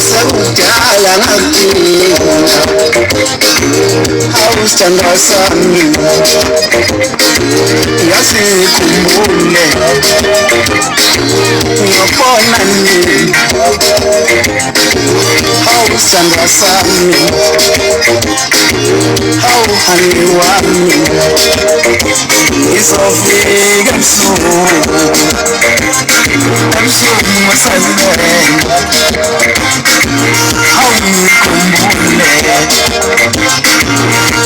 sekudala ngakudinga awusithandwa sami yasikhumbule ngiyobona nini awusithandwa sami awuhani wami izofika ebusuku masalele awungikhumbule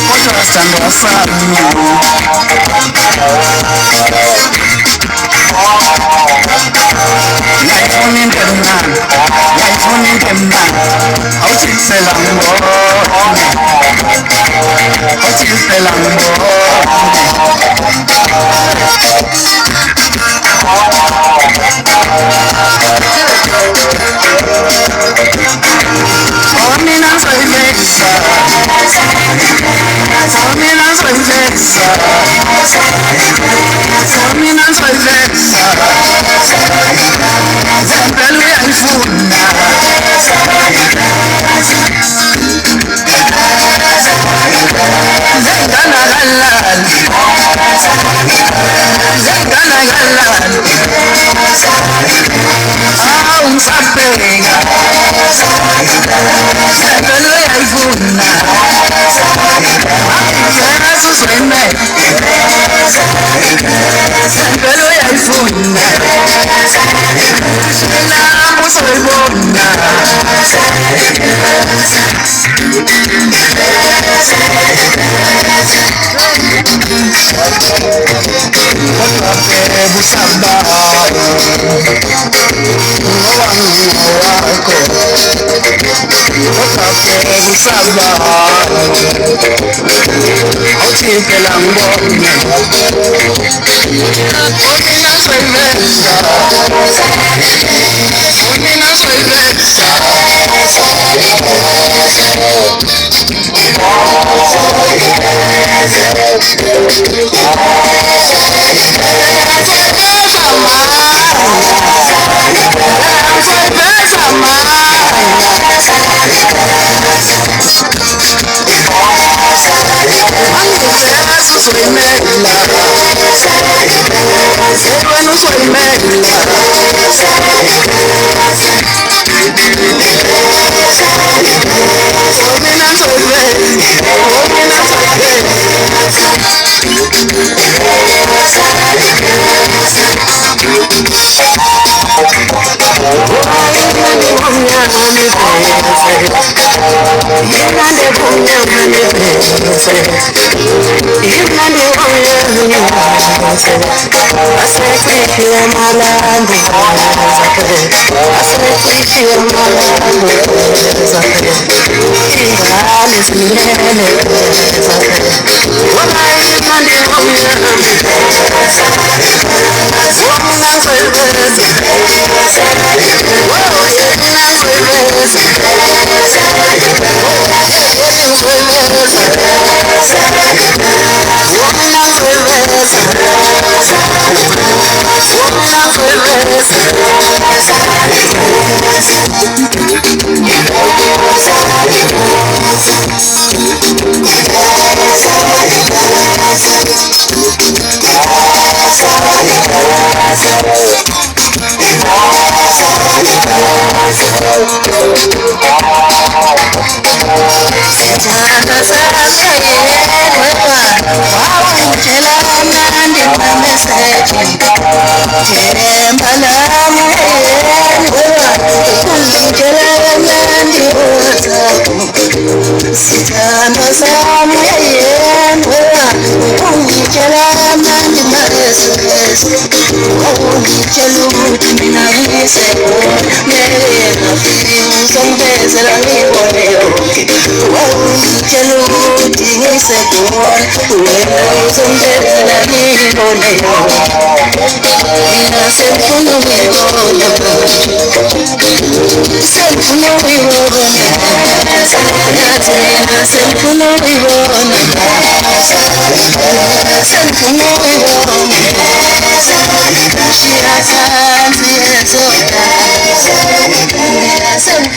kodwa sithandwa sami ngayifuna into emnandi ngayifuna into emnandi awuthi phela ngibone awuthi phela ngibone mina ngizoyilekisa mina ngizoyilekisa mina ngizoyilekisa zempela uyayifuna zengangakalali zengangakalali awungisabheka zempela uyayifuna yesu uzoyimela zempela uyayifuna nami uzoyibona kodwa phela usabayo ngoba ngingowakho kodwa phela usabayo awuthi phela ngibone mina soyiveza mina soyiveza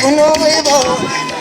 uno huevo